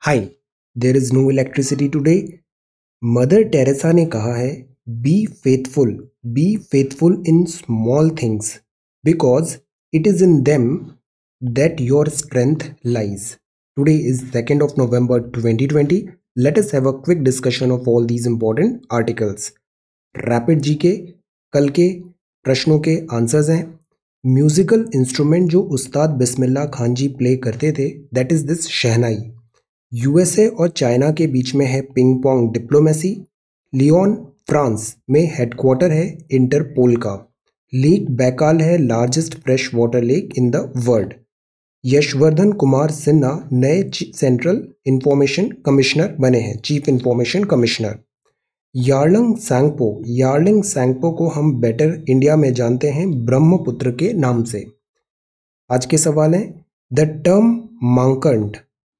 Hi, there is no electricity today. Mother Teresa ने कहा है, be faithful in small things because it is in them that your strength lies. Today is 2nd of November 2020. Let us have a quick discussion of all these important articles. Rapid GK, कल के प्रश्नों के answers हैं। Musical instrument जो उस्ताद बिस्मिल्लाह खान जी play करते थे, that is this shehnai. USA और China के बीच में है ping pong diplomacy. Lyon France में हेडक्वार्टर है इंटरपोल का। लेक बैकाल है largest fresh water lake in the world. Yashvardhan Kumar Sinha नए सेंट्रल इंफॉर्मेशन कमिश्नर बने हैं, chief information commissioner. Yarlung Tsangpo को हम बेटर इंडिया में जानते हैं ब्रह्मपुत्र के नाम से। आज के सवाल हैं, द टर्म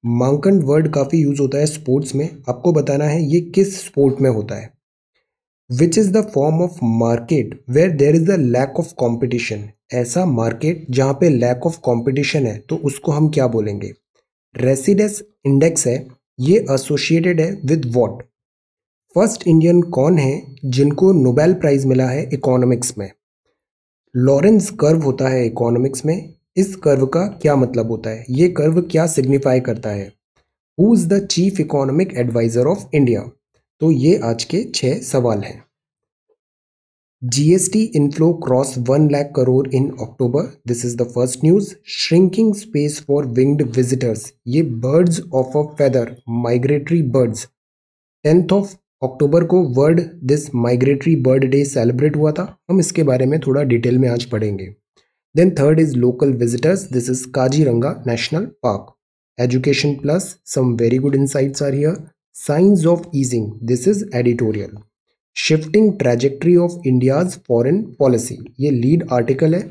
मांकंड वर्ड काफ़ी यूज होता है स्पोर्ट्स में, आपको बताना है ये किस स्पोर्ट में होता है। Which is the form of market where there is the lack of competition. ऐसा मार्केट जहाँ पे लैक ऑफ कॉम्पिटिशन है तो उसको हम क्या बोलेंगे। रेसिडेंस इंडेक्स है, ये एसोसिएटेड है विद वॉट। फर्स्ट इंडियन कौन है जिनको नोबेल प्राइज मिला है इकोनॉमिक्स में। लॉरेंस कर्व होता है इकोनॉमिक्स में, इस कर्व का क्या मतलब होता है, ये कर्व क्या सिग्निफाई करता है। Who is the chief economic adviser of India. तो ये आज के 6 सवाल हैं। GST inflow cross 1 lakh crore in October, this is the first news. Shrinking space for winged visitors, ये birds of a feather migratory birds. 10th of October को world this migratory bird day celebrate हुआ था, हम इसके बारे में थोड़ा डिटेल में आज पढ़ेंगे। Then third is local visitors. This is Kaziranga National Park. Education plus, some very good insights are here. Signs of easing. This is editorial. Shifting trajectory of India's foreign policy. ये lead article है।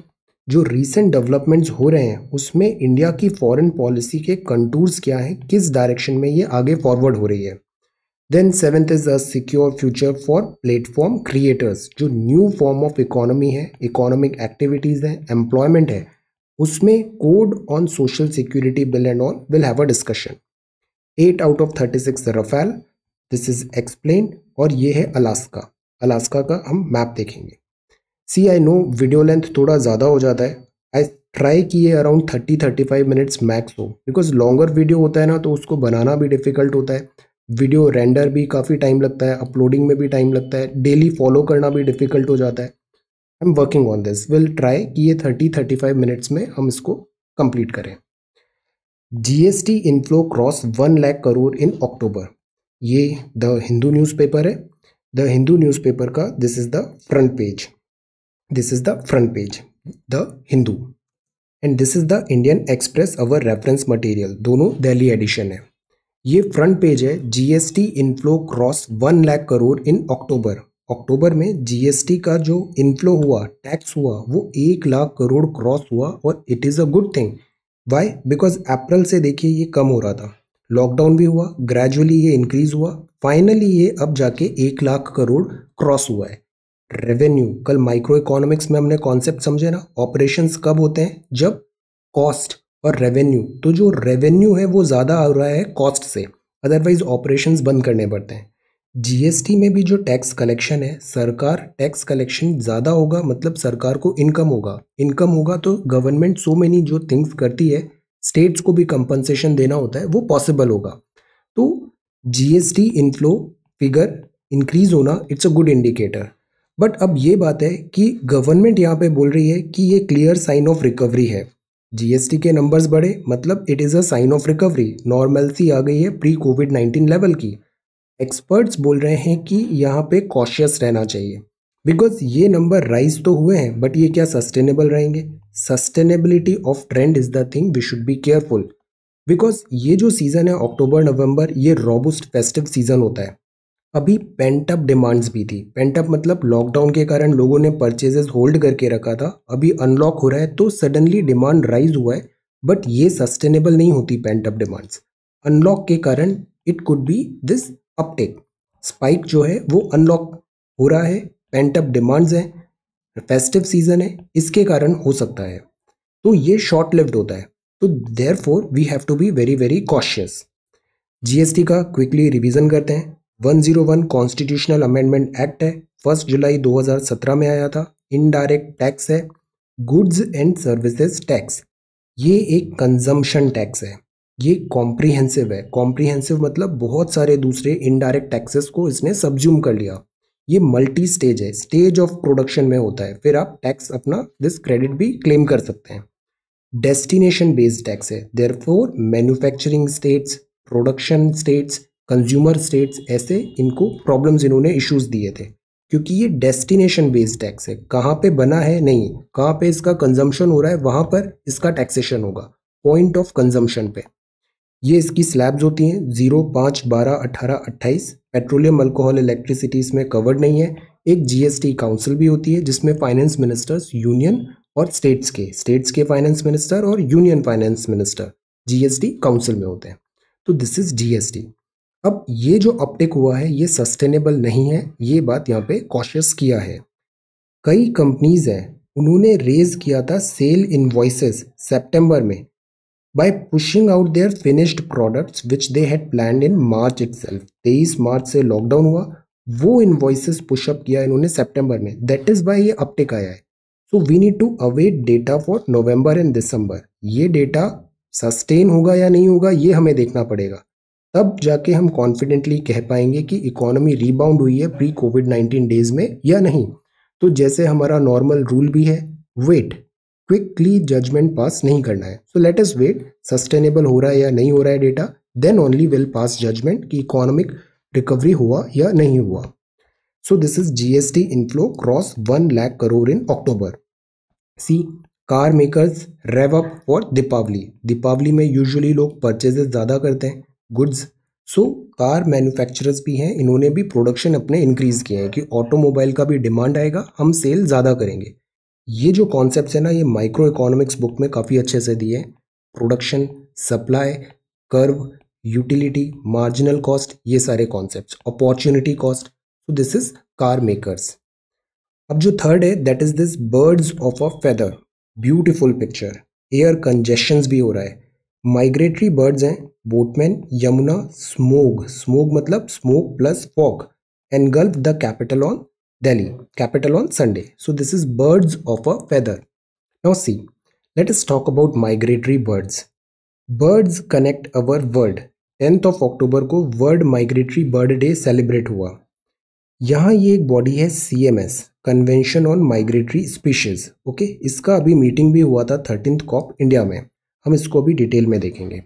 जो recent developments हो रहे हैं उसमें India की foreign policy के contours क्या हैं, किस डायरेक्शन में ये आगे फॉरवर्ड हो रही है। Then 7th is a secure future for platform creators. जो न्यू फॉर्म ऑफ इकोनॉमी है, इकोनॉमिक एक्टिविटीज है, एम्प्लॉयमेंट है, उसमें code on social security bill and all will have a discussion. 8 out of 36 Rafale, this is explain. और ये है Alaska का हम मैप देखेंगे। See I know video length थोड़ा ज़्यादा हो जाता है, आई ट्राई कि ये अराउंड 30-35 मिनट्स मैक्स हो, बिकॉज लॉन्गर वीडियो होता है ना तो उसको बनाना भी डिफिकल्ट होता है, वीडियो रेंडर भी काफ़ी टाइम लगता है, अपलोडिंग में भी टाइम लगता है, डेली फॉलो करना भी डिफिकल्ट हो जाता है। I am working on this, will try कि ये 30-35 मिनट्स में हम इसको कंप्लीट करें। GST inflow cross 1 lakh crore in October, ये द हिंदू न्यूज़पेपर है। द हिंदू न्यूज़पेपर का this is the front page, the Hindu, and this is the Indian Express our reference material, दोनों दिल्ली एडिशन है। ये फ्रंट पेज है। GST inflow cross 1 lakh crore in October में GST का जो इनफ्लो हुआ, टैक्स हुआ, वो 1 लाख करोड़ क्रॉस हुआ और it is a good thing. Why? Because April से देखिए ये कम हो रहा था, लॉकडाउन भी हुआ, ग्रेजुअली ये इंक्रीज हुआ, फाइनली ये अब जाके 1 लाख करोड़ क्रॉस हुआ है। रेवेन्यू, कल माइक्रो इकोनॉमिक्स में हमने कॉन्सेप्ट समझे ना, ऑपरेशंस कब होते हैं, जब कॉस्ट और रेवेन्यू, तो जो रेवेन्यू है वो ज़्यादा आ रहा है कॉस्ट से, अदरवाइज ऑपरेशंस बंद करने पड़ते हैं। जीएसटी में भी जो टैक्स कलेक्शन है, सरकार टैक्स कलेक्शन ज़्यादा होगा मतलब सरकार को इनकम होगा तो गवर्नमेंट सो मेनी जो थिंग्स करती है, स्टेट्स को भी कंपनसेशन देना होता है, वो पॉसिबल होगा। तो जीएसटी इनफ्लो फिगर इंक्रीज होना it's a good indicator. But अब ये बात है कि गवर्नमेंट यहाँ पे बोल रही है कि ये क्लियर साइन ऑफ रिकवरी है। जीएसटी के नंबर्स बढ़े मतलब it is a sign of recovery, normalcy आ गई है प्री कोविड-19 लेवल की। एक्सपर्ट्स बोल रहे हैं कि यहाँ पे कॉशियस रहना चाहिए, बिकॉज ये नंबर राइज तो हुए हैं बट ये क्या सस्टेनेबल रहेंगे। Sustainability of trend is the thing we should be careful, because ये जो सीज़न है अक्टूबर नवंबर, ये रोबस्ट फेस्टिव सीज़न होता है। अभी पेंटअप डिमांड्स भी थी, पेंटअप मतलब लॉकडाउन के कारण लोगों ने परचेजेस होल्ड करके रखा था, अभी अनलॉक हो रहा है तो सडनली डिमांड राइज हुआ है, बट ये सस्टेनेबल नहीं होती पेंटअप डिमांड्स। अनलॉक के कारण it could be this Uptake, spike जो है वो अनलॉक हो रहा है, पेंटअप डिमांड्स हैं, फेस्टिव सीजन है, इसके कारण हो सकता है, तो ये शॉर्ट लिव्ड होता है। तो therefore we have to be very very cautious. GST का क्विकली रिवीजन करते हैं। 101 कॉन्स्टिट्यूशनल अमेंडमेंट एक्ट है, 1 जुलाई 2017 में आया था। इनडायरेक्ट टैक्स है। गुड्स एंड सर्विसेज टैक्स, ये एक कंजम्पशन टैक्स है। ये कॉम्प्रिहेंसिव है। कॉम्प्रिहेंसिव मतलब बहुत सारे दूसरे इनडायरेक्ट टैक्सेस को इसने सबज्यूम कर लिया। ये मल्टी स्टेज है, स्टेज ऑफ प्रोडक्शन में होता है, फिर आप टैक्स अपना दिस क्रेडिट भी क्लेम कर सकते हैं। डेस्टिनेशन बेस्ड टैक्स है, therefore manufacturing states, production states, consumer states, ऐसे इनको प्रॉब्लम्स इन्होंने इश्यूज दिए थे क्योंकि ये डेस्टिनेशन बेस्ड टैक्स है। कहाँ पे बना है नहीं, कहाँ पे इसका कंजम्पशन हो रहा है वहाँ पर इसका टैक्सेशन होगा, पॉइंट ऑफ कंजम्पशन पे। ये इसकी स्लैब्स होती हैं 0, 5, 12, 18, 28। पेट्रोलियम, अल्कोहल, इलेक्ट्रिसिटी इसमें कवर्ड नहीं है। एक जीएसटी काउंसिल भी होती है जिसमें फाइनेंस मिनिस्टर्स यूनियन और स्टेट्स के फाइनेंस मिनिस्टर और union finance minister GST council में होते हैं। तो दिस इज जीएसटी। अब ये जो अपटेक हुआ है ये सस्टेनेबल नहीं है, ये बात यहाँ पे कॉशियस किया है। कई कंपनीज हैं, उन्होंने रेज किया था सेल इनवॉइसेस सितंबर में by pushing out their finished products which they had planned in March itself। 23 मार्च से लॉकडाउन हुआ, वो इनवॉइसेस पुशअप किया इन्होंने सितंबर में, दैट इज वाई ये अपटेक आया है। So we need to await data for November and December. ये डेटा सस्टेन होगा या नहीं होगा ये हमें देखना पड़ेगा, तब जाके हम कॉन्फिडेंटली कह पाएंगे कि इकोनॉमी रीबाउंड हुई है प्री कोविड-19 डेज में या नहीं। तो जैसे हमारा नॉर्मल रूल भी है, वेट, क्विकली जजमेंट पास नहीं करना है। So let us wait, sustainable हो रहा है या नहीं हो रहा है data, then only will pass judgment कि इकोनॉमिक रिकवरी हुआ या नहीं हुआ। So this is GST inflow cross 1 lakh crore in October. See, car makers rev up for Deepavali. Deepavali में यूजुअली लोग परचेजेस ज़्यादा करते हैं गुड्स। सो कार मैन्युफैक्चरर्स भी हैं, इन्होंने भी प्रोडक्शन अपने इंक्रीज किए हैं कि ऑटोमोबाइल का भी डिमांड आएगा, हम सेल ज़्यादा करेंगे। ये जो कॉन्सेप्ट्स है ना, ये माइक्रो इकोनॉमिक्स बुक में काफ़ी अच्छे से दिए हैं। Production, supply curve, utility, marginal cost, ये सारे कॉन्सेप्ट्स, अपॉर्चुनिटी कॉस्ट। तो दिस इज कार मेकर्स। अब जो थर्ड है that is this birds of a feather, beautiful picture. Air congestions भी हो रहा है। माइग्रेटरी बर्ड्स हैं, बोटमैन, यमुना, स्मोग, स्मोग मतलब smoke plus fog, engulf the capital on Delhi, capital on Sunday. So this is birds of a feather. Now see, let us talk about migratory birds. Birds connect our world. 10th of October को world migratory bird day celebrate हुआ। यहाँ ये एक body है CMS, convention on migratory species. Okay, इसका अभी meeting भी हुआ था 13th कॉप इंडिया में, हम इसको अभी डिटेल में देखेंगे।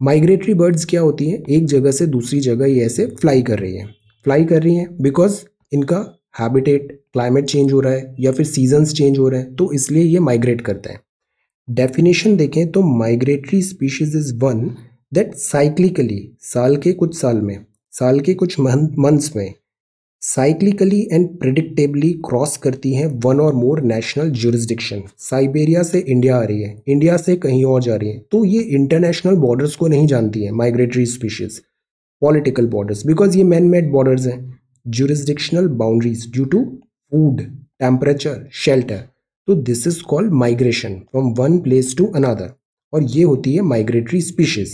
माइग्रेटरी बर्ड्स क्या होती हैं, एक जगह से दूसरी जगह ये ऐसे फ्लाई कर रही हैं बिकॉज इनका हैबिटेट, क्लाइमेट चेंज हो रहा है या फिर सीजन्स चेंज हो रहे हैं, तो इसलिए ये माइग्रेट करते हैं। डेफिनेशन देखें तो migratory species is one that cyclically, साल के कुछ साल में, साल के कुछ मंथ्स में साइक्लिकली एंड प्रिडिक्टेबली क्रॉस करती हैं वन और मोर नेशनल ज्यूरिसडिक्शन। साइबेरिया से इंडिया आ रही है, इंडिया से कहीं और जा रही है, तो ये इंटरनेशनल बॉर्डर्स को नहीं जानती है migratory species, political borders, because ये मैन मेड बॉर्डर्स हैं। jurisdictional boundaries due to food, temperature, shelter. तो this is called migration from one place to another, और ये होती है माइग्रेटरी स्पीशीज।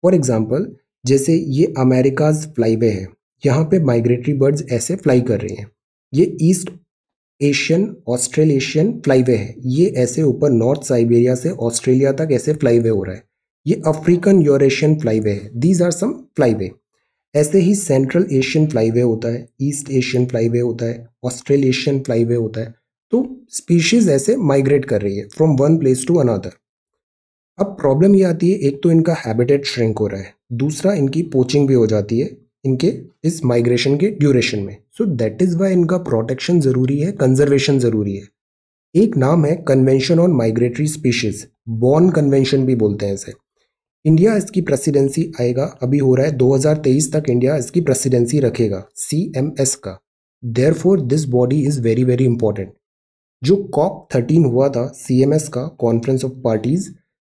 फॉर एग्जाम्पल, जैसे ये अमेरिकाज फ्लाईवे है, यहाँ पे माइग्रेटरी बर्ड्स ऐसे फ्लाई कर रही हैं। ये ईस्ट एशियन ऑस्ट्रेलेशियन फ्लाईवे है, ये ऐसे ऊपर नॉर्थ साइबेरिया से ऑस्ट्रेलिया तक ऐसे फ्लाईवे हो रहा है। ये अफ्रीकन यूरेशियन फ्लाईवे है, दीज आर सम फ्लाईवे। ऐसे ही सेंट्रल एशियन फ्लाईवे होता है, ईस्ट एशियन फ्लाईवे होता है, ऑस्ट्रेलेशियन फ्लाईवे होता है। तो स्पीशीज ऐसे माइग्रेट कर रही है from one place to another. अब प्रॉब्लम ये आती है, एक तो इनका हैबिटेट श्रिंक हो रहा है, दूसरा इनकी पोचिंग भी हो जाती है इनके इस माइग्रेशन के ड्यूरेशन में। सो दैट इज वाई इनका प्रोटेक्शन जरूरी है, कंजर्वेशन जरूरी है। एक नाम है convention on migratory species, born convention भी बोलते हैं इसे। इंडिया इसकी प्रेसिडेंसी आएगा, अभी हो रहा है 2023 तक इंडिया इसकी प्रेसिडेंसी रखेगा CMS का। Therefore this body is very very important. जो COP13 हुआ था CMS का, conference of parties,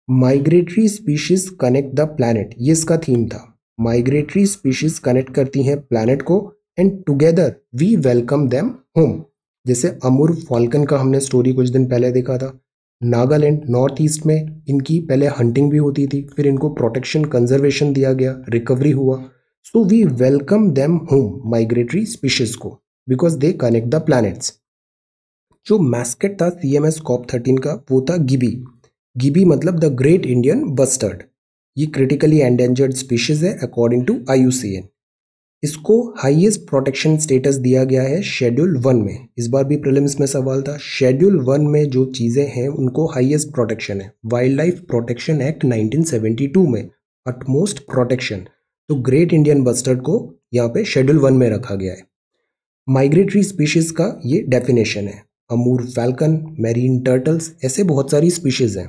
migratory species connect the planet, ये इसका थीम था। माइग्रेटरी स्पीशीज कनेक्ट करती हैं प्लैनेट को and together we welcome them home. जैसे अमूर फॉल्कन का हमने स्टोरी कुछ दिन पहले देखा था, नागालैंड नॉर्थ ईस्ट में इनकी पहले हंटिंग भी होती थी, फिर इनको प्रोटेक्शन कंजर्वेशन दिया गया, रिकवरी हुआ. So we welcome them home migratory species को because they connect the planets. जो मैस्केट था CMS COP13 का वो था गिबी. गिबी मतलब द ग्रेट इंडियन बस्टर्ड. ये क्रिटिकली एंडेंजर्ड स्पीशीज है अकॉर्डिंग टू IUCN. इसको हाईएस्ट प्रोटेक्शन स्टेटस दिया गया है शेड्यूल 1 में. इस बार भी प्रीलिम्स में सवाल था. शेड्यूल 1 में जो चीज़ें हैं उनको हाईएस्ट प्रोटेक्शन है. वाइल्ड लाइफ प्रोटेक्शन एक्ट 1972 में अटमोस्ट प्रोटेक्शन. तो ग्रेट इंडियन बस्टर्ड को यहाँ पे शेड्यूल 1 में रखा गया है. माइग्रेटरी स्पीशीज का ये डेफिनेशन है. अमूर फैल्कन, मैरीन टर्टल्स, ऐसे बहुत सारी स्पीशीज हैं.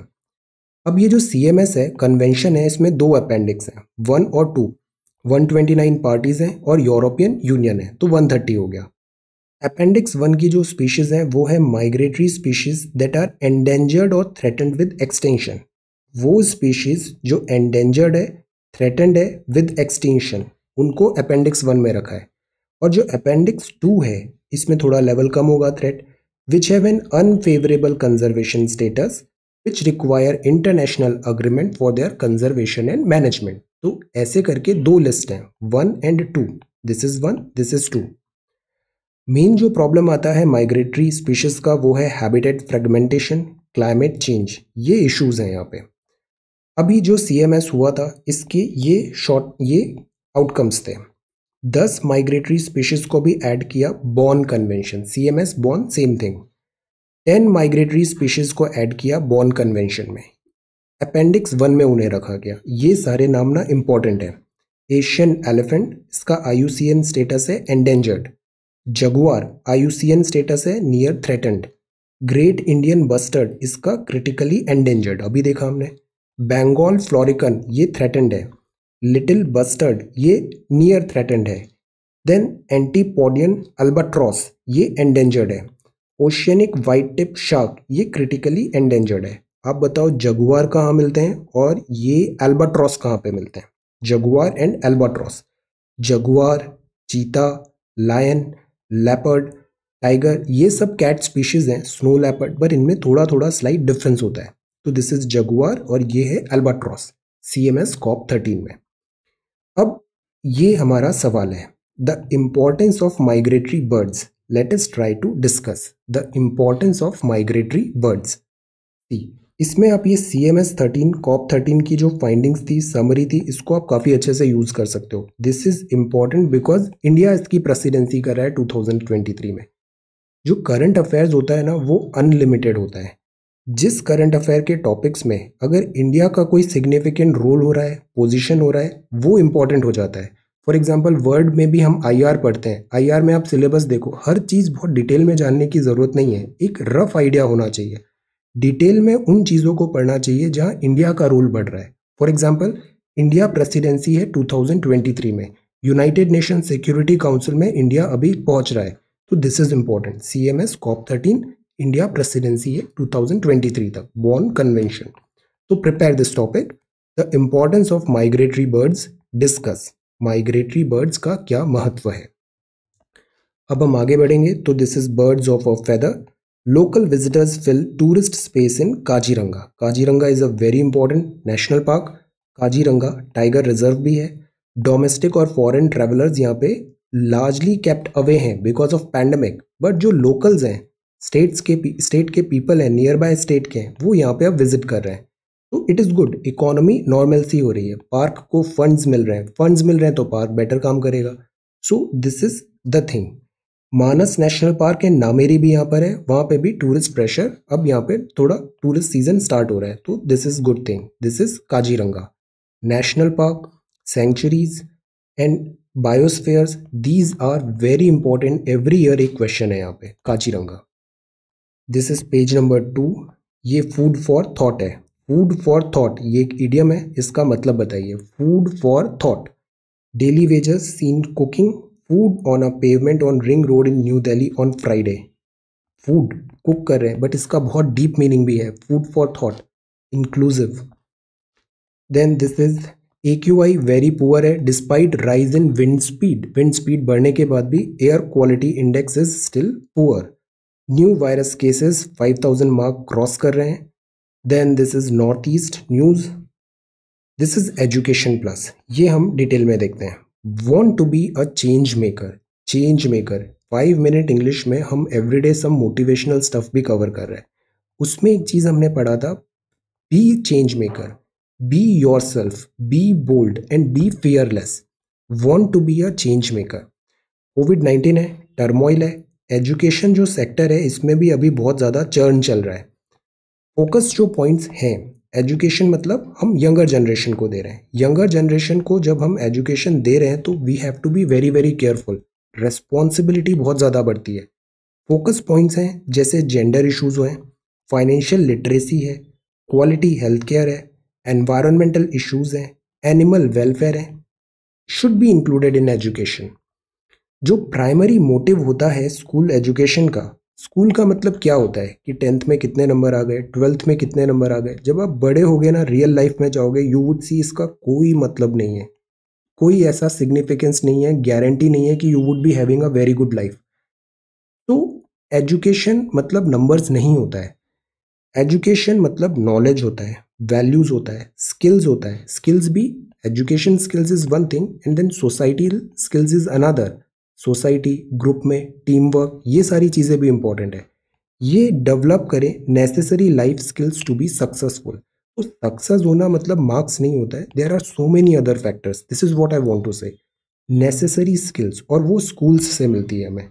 अब ये जो CMS है कन्वेंशन है, इसमें 2 अपेंडिक्स हैं, 1 और 2. 129 पार्टीज हैं और यूरोपियन यूनियन है, तो 130 हो गया. अपेंडिक्स 1 की जो स्पीशीज हैं वो है migratory species that are endangered और थ्रेटन्ड विद एक्सटिंक्शन. वो स्पीशीज जो एंडेंजर्ड है, थ्रेटन्ड है विद एक्सटिंक्शन, उनको अपेंडिक्स 1 में रखा है. और जो अपेंडिक्स 2 है इसमें थोड़ा लेवल कम होगा threat, which have an unfavourable conservation status which require international agreement for their conservation and management. तो ऐसे करके 2 लिस्ट हैं, 1 and 2. This is 1, this is 2. Main जो प्रॉब्लम आता है माइग्रेटरी स्पीशीज का वो है हैबिटेट फ्रेगमेंटेशन, क्लाइमेट चेंज. ये इश्यूज हैं यहाँ पे. अभी जो CMS हुआ था इसके ये आउटकम्स थे. 10 माइग्रेटरी स्पीशीज को भी ऐड किया born convention. CMS born same thing. 10 migratory species को ऐड किया बॉर्न कन्वेंशन में. अपेंडिक्स 1 में उन्हें रखा गया. ये सारे नाम ना इंपॉर्टेंट है. एशियन एलिफेंट, इसका IUCN स्टेटस है एंडेंजर्ड. जगुआर IUCN स्टेटस है near threatened. Great Indian bustard इसका क्रिटिकली एंडेंजर्ड, अभी देखा हमने. बंगाल फ्लोरिकन ये थ्रेटन्ड है. लिटिल बस्टर्ड ये नियर थ्रेटन्ड है. देन एंटीपोडियन अल्बाट्रॉस ये एंडेंजर्ड है. ओशियनिक वाइट टिप शार्क ये क्रिटिकली एंडेंजर्ड है. आप बताओ जगुआर कहाँ मिलते हैं और ये एल्बाट्रॉस कहाँ पे मिलते हैं? Jaguar and albatross. जगुआर, चीता, लायन, लेपर्ड, टाइगर ये सब कैट स्पीशीज हैं, स्नो लेपर्ड, पर इनमें थोड़ा थोड़ा स्लाइट डिफरेंस होता है. तो दिस इज जगुआर और ये है एल्बाट्रॉस CMS COP13 में. अब ये हमारा सवाल है, the importance of migratory birds. Let us try to discuss the importance of migratory birds. इसमें आप ये CMS 13 COP13 की जो फाइंडिंग्स थी, समरी थी, इसको आप काफ़ी अच्छे से यूज़ कर सकते हो. This is important because India इसकी प्रेसिडेंसी कर रहा है 2023 में. जो करंट अफेयर्स होता है ना वो अनलिमिटेड होता है. जिस करंट अफेयर के टॉपिक्स में अगर इंडिया का कोई सिग्निफिकेंट रोल हो रहा है, पोजीशन हो रहा है, वो इंपॉर्टेंट हो जाता है. फॉर एग्जाम्पल वर्ड में भी हम IR पढ़ते हैं. IR में आप सिलेबस देखो, हर चीज़ बहुत डिटेल में जानने की ज़रूरत नहीं है, एक रफ आइडिया होना चाहिए. डिटेल में उन चीज़ों को पढ़ना चाहिए जहां इंडिया का रोल बढ़ रहा है. फॉर एग्जाम्पल इंडिया प्रेसिडेंसी है 2023 में, यूनाइटेड नेशन सिक्योरिटी काउंसिल में इंडिया अभी पहुंच रहा है. तो this is important. CMS COP13 India presidency है 2023 तक, बॉर्न कन्वेंशन. तो prepare this topic, the importance of migratory birds, discuss migratory birds का क्या महत्व है. अब हम आगे बढ़ेंगे. तो this is birds of a feather. Local visitors fill tourist space in Kaziranga. Kaziranga is a very important national park. Kaziranga tiger reserve भी है. डोमेस्टिक और फॉरेन ट्रेवलर्स यहाँ पे लार्जली केप्ट अवे हैं बिकॉज ऑफ पैंडमिक, बट जो लोकल्स हैं, state के people हैं, नियर बाय स्टेट के हैं, वो यहाँ पे अब विजिट कर रहे हैं. तो it is good. Economy normalcy हो रही है, पार्क को फंड्स मिल रहे हैं तो पार्क बेटर काम करेगा. सो this is the thing. Manas national park है, नामेरी भी यहाँ पर है, वहाँ पे भी टूरिस्ट प्रेशर, अब यहाँ पे थोड़ा टूरिस्ट सीजन स्टार्ट हो रहा है. तो this is good thing. This is Kaziranga. National park, sanctuaries and biospheres, these are very important. Every year एक क्वेश्चन है यहाँ पे Kaziranga. This is page number 2. ये फूड फॉर थॉट है. फूड फॉर थॉट ये एक इडियम है, इसका मतलब बताइए. Food for thought. Daily wages seen cooking food on a pavement on ring road in New Delhi on Friday. Food cook कर रहे हैं, बट इसका बहुत डीप मीनिंग भी है. Food for thought, inclusive. Then this is AQI very poor है despite rise in wind speed. Wind speed बढ़ने के बाद भी air quality index is still poor. New virus cases 5000 mark cross कर रहे हैं. Then this is north east news, this is education plus. ये हम डिटेल में देखते हैं। Want to be a change maker, change maker 5 minute English में हम एवरीडे सम मोटिवेशनल स्टफ भी कवर कर रहे हैं। उसमें एक चीज़ हमने पढ़ा था, be change maker, be yourself, be bold and be fearless. Want to be a change maker. कोविड-19 है, टर्मोइल है, एजुकेशन जो सेक्टर है इसमें भी अभी बहुत ज़्यादा चर्न चल रहा है। फोकस जो पॉइंट्स हैं, एजुकेशन मतलब हम यंगर जनरेशन को दे रहे हैं। यंगर जनरेशन को जब हम एजुकेशन दे रहे हैं तो we have to be very very careful, responsibility बहुत ज़्यादा बढ़ती है। फोकस पॉइंट्स हैं जैसे जेंडर इश्यूज हैं, फाइनेंशियल लिटरेसी है, क्वालिटी हेल्थ केयर है, एनवायरमेंटल इश्यूज हैं, एनिमल वेलफेयर है, should be included in education. जो प्राइमरी मोटिव होता है स्कूल एजुकेशन का, स्कूल का मतलब क्या होता है कि 10th में कितने नंबर आ गए, 12th में कितने नंबर आ गए। जब आप बड़े हो गए ना, रियल लाइफ में जाओगे, यू वुड सी इसका कोई मतलब नहीं है, कोई ऐसा सिग्निफिकेंस नहीं है, गारंटी नहीं है कि you would be having a very good life. तो एजुकेशन मतलब नंबर्स नहीं होता है। एजुकेशन मतलब नॉलेज होता है, वैल्यूज होता है, स्किल्स होता है। स्किल्स भी, education skills is one thing and then societal skills is another. Society, group में टीम वर्क, ये सारी चीज़ें भी इंपॉर्टेंट है। ये डेवलप करें necessary life skills to be successful. तो सक्सेस होना मतलब मार्क्स नहीं होता है, there are so many other factors. This is what I want to say, necessary skills, और वो स्कूल्स से मिलती है हमें।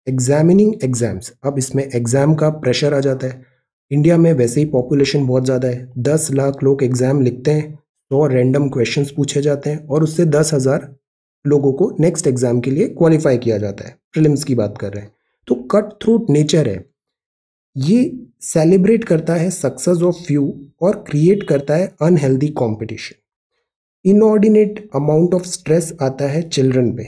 एग्जामिनिंग एग्जाम्स, अब इसमें एग्जाम का प्रेशर आ जाता है। इंडिया में वैसे ही पॉपुलेशन बहुत ज़्यादा है, 10 लाख लोग एग्जाम लिखते हैं, 100 रैंडम क्वेश्चंस पूछे जाते हैं और उससे 10,000 लोगों को नेक्स्ट एग्जाम के लिए क्वालिफाई किया जाता है। प्रीलिम्स की बात कर रहे हैं। तो कट थ्रोट नेचर है ये, सेलिब्रेट करता है सक्सेस ऑफ फ्यू और क्रिएट करता है unhealthy competition. Inordinate amount of stress आता है चिल्ड्रन पे,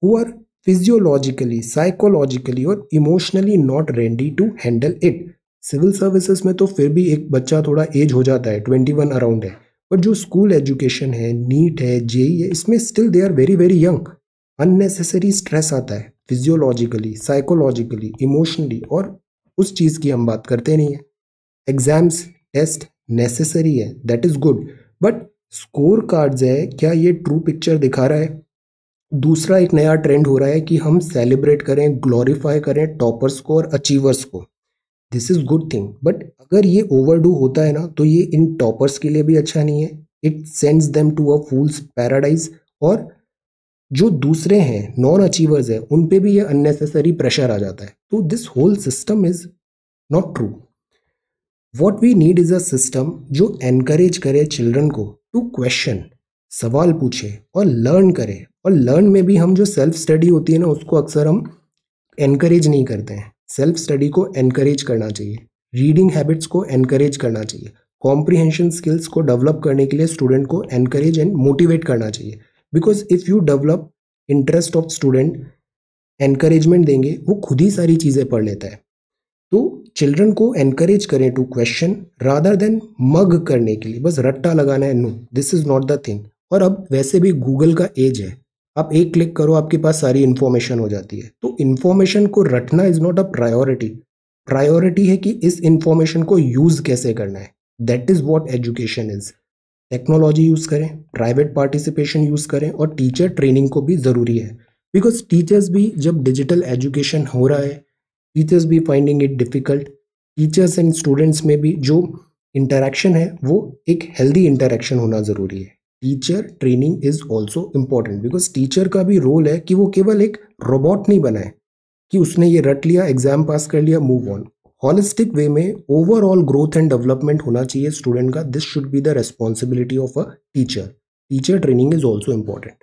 हु आर फिजियोलॉजिकली, साइकोलॉजिकली और emotionally not ready to handle it. Civil services में तो फिर भी एक बच्चा थोड़ा एज हो जाता है, 21 अराउंड है, बट जो स्कूल एजुकेशन है, नीट है, जेई है, इसमें still they are very very young. Unnecessary stress आता है फिजियोलॉजिकली, साइकोलॉजिकली, इमोशनली, और उस चीज़ की हम बात करते नहीं है। एग्जाम्स, टेस्ट नेसेसरी है, that is good, but score cards है, क्या ये ट्रू पिक्चर दिखा रहा है? दूसरा एक नया ट्रेंड हो रहा है कि हम सेलिब्रेट करें, ग्लोरीफाई करें टॉपर्स को और अचीवर्स को। This is good thing, but अगर ये ओवरडू होता है ना, तो ये इन टॉपर्स के लिए भी अच्छा नहीं है। It sends them to a fool's paradise, और जो दूसरे हैं, नॉन अचीवर्स हैं, उन पे भी ये अननेसेसरी प्रेशर आ जाता है। तो this whole system is not true. What we need is a system जो एनकरेज करे चिल्ड्रन को टू क्वेश्चन, सवाल पूछे और लर्न करे। और लर्न में भी हम जो सेल्फ स्टडी होती है ना, उसको अक्सर हम एनकरेज नहीं करते हैं। सेल्फ स्टडी को एनकरेज करना चाहिए, रीडिंग हैबिट्स को एनकरेज करना चाहिए, कॉम्प्रिहेंशन स्किल्स को डेवलप करने के लिए स्टूडेंट को एनकरेज एंड मोटिवेट करना चाहिए। Because if you develop interest of student, encouragement देंगे, वो खुद ही सारी चीज़ें पढ़ लेता है। तो चिल्ड्रन को एनकरेज करें to question rather than mug करने के लिए, बस रट्टा लगाना है। No, this is not the thing. और अब वैसे भी गूगल का एज है, आप एक क्लिक करो, आपके पास सारी इंफॉर्मेशन हो जाती है। तो इंफॉर्मेशन को रटना is not a priority. Priority है कि इस इंफॉर्मेशन को यूज कैसे करना है। That is what education is. Technology use करें, प्राइवेट पार्टिसिपेशन यूज करें, और टीचर ट्रेनिंग को भी ज़रूरी है। बिकॉज टीचर्स भी, जब डिजिटल एजुकेशन हो रहा है, टीचर्स भी finding it difficult. Teachers and students में भी जो इंटरेक्शन है वो एक हेल्दी इंटरेक्शन होना ज़रूरी है। Teacher training is also important, because teacher का भी रोल है कि वो केवल एक रोबोट नहीं बनाए कि उसने ये रट लिया, एग्जाम पास कर लिया, मूव ऑन। हॉलिस्टिक वे में ओवरऑल ग्रोथ एंड डेवलपमेंट होना चाहिए स्टूडेंट का। This should be the responsibility of a teacher. Teacher training is also important.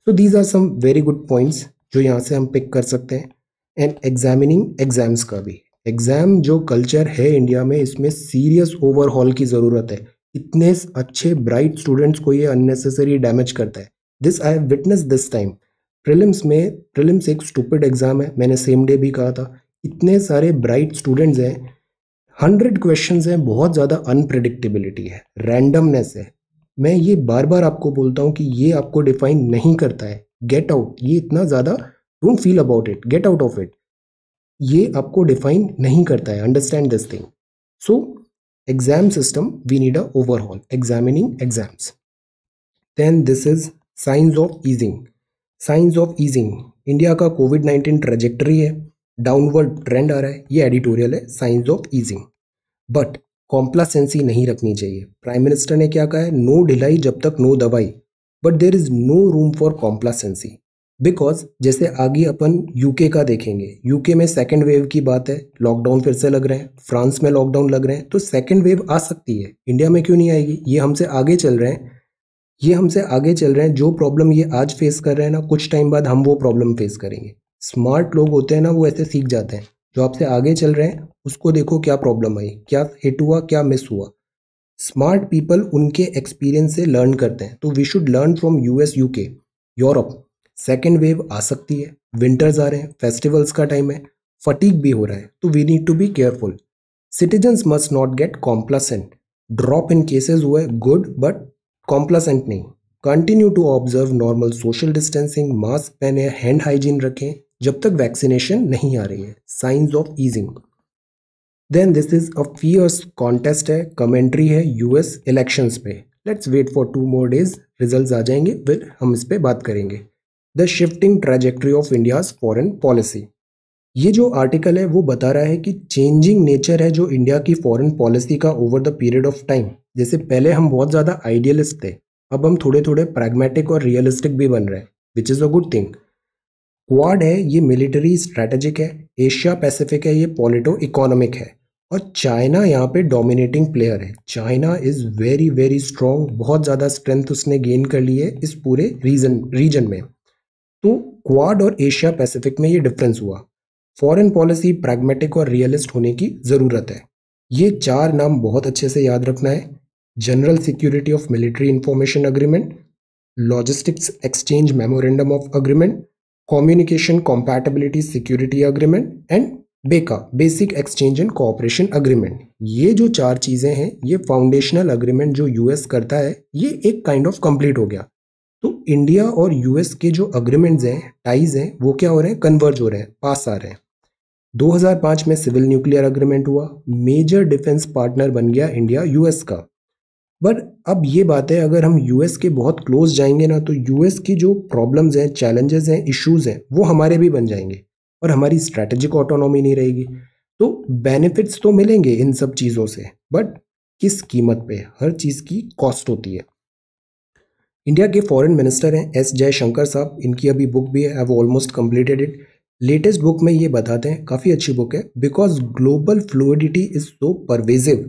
So these are some very good points जो यहाँ से हम पिक कर सकते हैं। एंड एग्जामिनिंग एग्जाम्स का भी, एग्जाम जो कल्चर है इंडिया में, इसमें सीरियस ओवरहॉल की ज़रूरत है। इतने अच्छे ब्राइट स्टूडेंट्स को ये अननेसेसरी डैमेज करता है। This I have witness this time. Prelims में, प्रीलिम्स एक स्टूपिड एग्जाम है, मैंने सेम डे भी कहा था। इतने सारे ब्राइट स्टूडेंट्स हैं, 100 क्वेश्चंस हैं, बहुत ज़्यादा अनप्रिडिक्टेबिलिटी है, रैंडमनेस है। मैं ये बार बार आपको बोलता हूँ कि ये आपको डिफाइन नहीं करता है। गेट आउट, ये इतना ज़्यादा don't feel about it, get out of it. ये आपको डिफाइन नहीं करता है, understand this thing. So Exam system, we need a overhaul. Examining exams. Then this is signs of easing. Signs of easing. India का कोविड-19 trajectory है, downward trend आ रहा है, ये एडिटोरियल है साइंस ऑफ ईजिंग. बट कॉम्प्लासेंसी नहीं रखनी चाहिए. प्राइम मिनिस्टर ने क्या कहा है? नो ढिलाई जब तक नो दवाई. But there is no room for complacency. Because जैसे आगे अपन यूके का देखेंगे, यूके में सेकेंड वेव की बात है, लॉकडाउन फिर से लग रहे हैं, फ्रांस में लॉकडाउन लग रहे हैं, तो सेकेंड वेव आ सकती है. इंडिया में क्यों नहीं आएगी? ये हमसे आगे चल रहे हैं, ये हमसे आगे चल रहे हैं. जो प्रॉब्लम ये आज फेस कर रहे हैं ना, कुछ टाइम बाद हम वो प्रॉब्लम फेस करेंगे. स्मार्ट लोग होते हैं ना, वो ऐसे सीख जाते हैं. जो आपसे आगे चल रहे हैं उसको देखो क्या प्रॉब्लम आई, क्या हिट हुआ, क्या मिस हुआ. स्मार्ट पीपल उनके एक्सपीरियंस से लर्न करते हैं. तो we should learn from US, UK, Europe. Second wave आ सकती है, विंटर्स आ रहे हैं, फेस्टिवल्स का टाइम है, फटीग भी हो रहा है, तो we need to be careful. Citizens must not get complacent. Drop in cases हुए गुड, बट कॉम्प्लासेंट नहीं. Continue to observe normal social distancing, mask पहने, हैंड हाइजीन रखें जब तक वैक्सीनेशन नहीं आ रही है. Science of easing. Then this is a fierce contest है, कमेंट्री है यूएस इलेक्शंस पे. Let's wait for 2 more days, results आ जाएंगे, फिर हम इस पे बात करेंगे. The shifting trajectory of India's foreign policy. ये जो आर्टिकल है वो बता रहा है कि चेंजिंग नेचर है जो इंडिया की फॉरेन पॉलिसी का over the period of time. जैसे पहले हम बहुत ज़्यादा आइडियलिस्ट थे, अब हम थोड़े थोड़े प्रैग्मेटिक और रियलिस्टिक भी बन रहे हैं, which is a good thing. Quad है, ये मिलिट्री स्ट्रैटेजिक है. एशिया पैसिफिक है, ये पॉलिटो इकोनॉमिक है. और चाइना यहाँ पे डोमिनेटिंग प्लेयर है. China is very very strong, बहुत ज़्यादा स्ट्रेंथ उसने गेन कर ली है इस पूरे रीजन में. तो क्वाड और एशिया पैसिफिक में ये डिफरेंस हुआ. फॉरेन पॉलिसी प्रैग्मेटिक और रियलिस्ट होने की ज़रूरत है. ये 4 नाम बहुत अच्छे से याद रखना है. General security of military information agreement, logistics exchange memorandum of agreement, communication compatibility security agreement and BECA, basic exchange and cooperation agreement. ये जो 4 चीज़ें हैं, ये फाउंडेशनल अग्रीमेंट जो यूएस करता है, ये एक काइंड ऑफ कंप्लीट हो गया. तो इंडिया और यूएस के जो अग्रीमेंट्स हैं, टाइज हैं, वो क्या हो रहे हैं? कन्वर्ज हो रहे हैं, पास आ रहे हैं. 2005 में सिविल न्यूक्लियर अग्रीमेंट हुआ, मेजर डिफेंस पार्टनर बन गया इंडिया यूएस का. पर अब ये बात है, अगर हम यूएस के बहुत क्लोज जाएंगे ना, तो यूएस की जो प्रॉब्लम्स हैं, चैलेंजेस हैं, इश्यूज हैं, वो हमारे भी बन जाएंगे और हमारी स्ट्रैटेजिक ऑटोनॉमी नहीं रहेगी. तो बेनिफिट्स तो मिलेंगे इन सब चीज़ों से, बट किस कीमत पे? हर चीज़ की कॉस्ट होती है. इंडिया के फॉरेन मिनिस्टर हैं एस जयशंकर साहब, इनकी अभी बुक भी है, I have almost completed it. Latest book में ये बताते हैं, काफ़ी अच्छी बुक है, because global fluidity is so pervasive.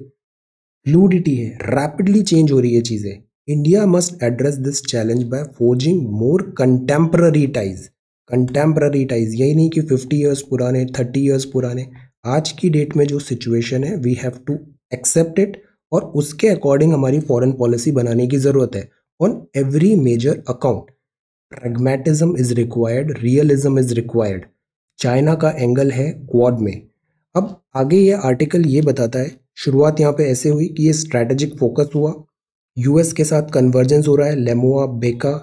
Fluidity है, रैपिडली चेंज हो रही है चीज़ें. India must address this challenge by forging more contemporary ties. Contemporary ties, यही नहीं कि 50 ईयर्स पुराने, 30 ईयर्स पुराने. आज की डेट में जो सिचुएशन है, we have to accept it और उसके अकॉर्डिंग हमारी फॉरेन पॉलिसी बनाने की ज़रूरत है. On every major account, pragmatism is required, realism is required. China का एंगल है क्वाड में. अब आगे ये आर्टिकल ये बताता है, शुरुआत यहाँ पे ऐसे हुई कि ये स्ट्रैटेजिक फोकस हुआ, यूएस के साथ कन्वर्जेंस हो रहा है, लेमोआ, बेका.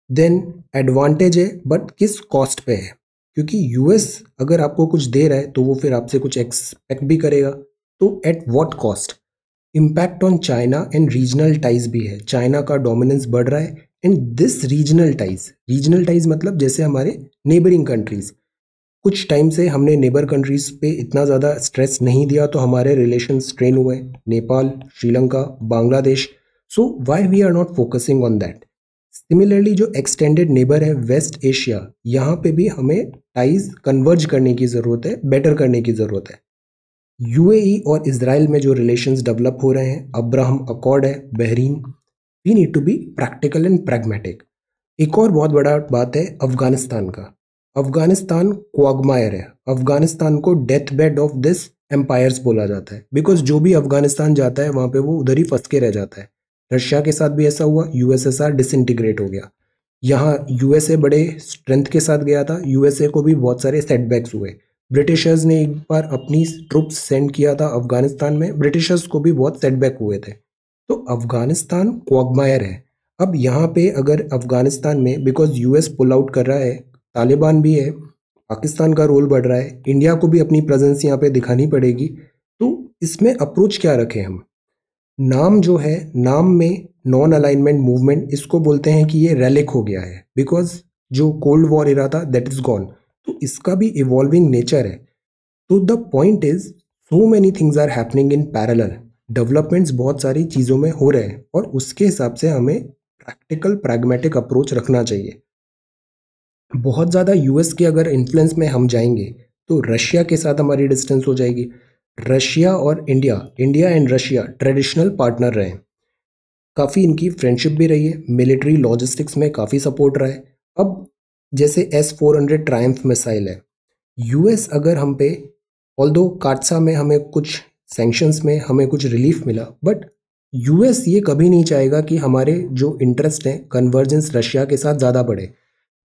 देन एडवांटेज है, बट किस कॉस्ट पे है? क्योंकि यूएस अगर आपको कुछ दे रहा है तो वो फिर आपसे कुछ एक्सपेक्ट भी करेगा, तो at what cost? Impact on China and regional ties भी है. चाइना का डोमिनेंस बढ़ रहा है एंड दिस रीजनल टाइज मतलब जैसे हमारे नेबरिंग कंट्रीज. कुछ टाइम से हमने नेबर कंट्रीज पे इतना ज़्यादा स्ट्रेस नहीं दिया, तो हमारे रिलेशन स्ट्रेन हुए. Nepal, Sri Lanka, Bangladesh. So why we are not focusing on that? Similarly जो एक्सटेंडेड नेबर है वेस्ट एशिया, यहाँ पे भी हमें टाइज कन्वर्ज करने की ज़रूरत है, बेटर करने की ज़रूरत है. यूएई और इजराइल में जो रिलेशंस डेवलप हो रहे हैं, अब्राहम अकॉर्ड है, Bahrain. We need to be practical and pragmatic. एक और बहुत बड़ा बात है अफगानिस्तान का. अफगानिस्तान क्वागमायर है. अफगानिस्तान को death bed of this empires बोला जाता है, बिकॉज जो भी अफगानिस्तान जाता है वहाँ पे वो उधर ही फंस के रह जाता है. रशिया के साथ भी ऐसा हुआ, यूएसएसआर डिसइंटीग्रेट हो गया. यहाँ यूएसए बड़े स्ट्रेंथ के साथ गया था, यूएसए को भी बहुत सारे सेटबैक्स हुए. ब्रिटिशर्स ने एक बार अपनी ट्रुप्स सेंड किया था अफगानिस्तान में, ब्रिटिशर्स को भी बहुत सेटबैक हुए थे. तो अफगानिस्तान क्वागमायर है. अब यहाँ पे अगर अफगानिस्तान में, बिकॉज यूएस पुल आउट कर रहा है, तालिबान भी है, पाकिस्तान का रोल बढ़ रहा है, इंडिया को भी अपनी प्रेजेंस यहाँ पे दिखानी पड़ेगी. तो इसमें अप्रोच क्या रखें हम? नाम जो है, नाम में नॉन अलाइनमेंट मूवमेंट, इसको बोलते हैं कि ये रेलिक हो गया है, बिकॉज जो कोल्ड वॉर इरा था दैट इज गॉन। तो इसका भी इवॉल्विंग नेचर है। तो the point is, so many things are happening in parallel. Developments बहुत सारी चीज़ों में हो रहे हैं और उसके हिसाब से हमें प्रैक्टिकल प्रैग्मेटिक अप्रोच रखना चाहिए। बहुत ज़्यादा यूएस के अगर इन्फ्लुएंस में हम जाएंगे तो रशिया के साथ हमारी डिस्टेंस हो जाएगी। रशिया और India, India and Russia traditional partner रहे हैं, काफ़ी इनकी फ्रेंडशिप भी रही है, मिलिट्री लॉजिस्टिक्स में काफ़ी सपोर्ट रहा है। अब जैसे S-400 ट्रायम्फ मिसाइल है, यूएस अगर हम पे, ऑल्दो काटसा में हमें कुछ सैंक्शंस में हमें कुछ रिलीफ मिला, बट यूएस ये कभी नहीं चाहेगा कि हमारे जो इंटरेस्ट हैं कन्वर्जेंस रशिया के साथ ज़्यादा बढ़े।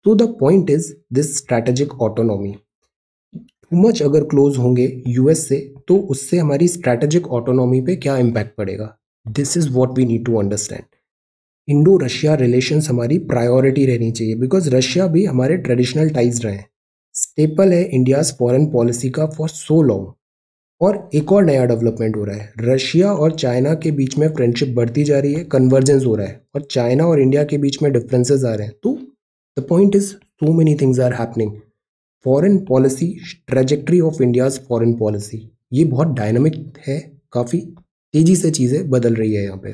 तो the point is this strategic autonomy, too much अगर क्लोज होंगे यूएस से तो उससे हमारी स्ट्रैटेजिक ऑटोनॉमी पे क्या इम्पैक्ट पड़ेगा। This is what we need to understand. Indo Russia relations हमारी प्रायोरिटी रहनी चाहिए, बिकॉज रशिया भी हमारे ट्रेडिशनल टाइज रहे हैं, स्टेपल है इंडियाज फॉरेन पॉलिसी का फॉर सो लॉन्ग। और एक और नया डेवलपमेंट हो रहा है, रशिया और चाइना के बीच में फ्रेंडशिप बढ़ती जा रही है, कन्वर्जेंस हो रहा है, और चाइना और इंडिया के बीच में डिफरेंसेस आ रहे हैं। तो the point is, so many things are happening. Foreign policy, trajectory of India's foreign policy, ये बहुत डायनामिक है, काफ़ी तेज़ी से चीज़ें बदल रही है यहाँ पे।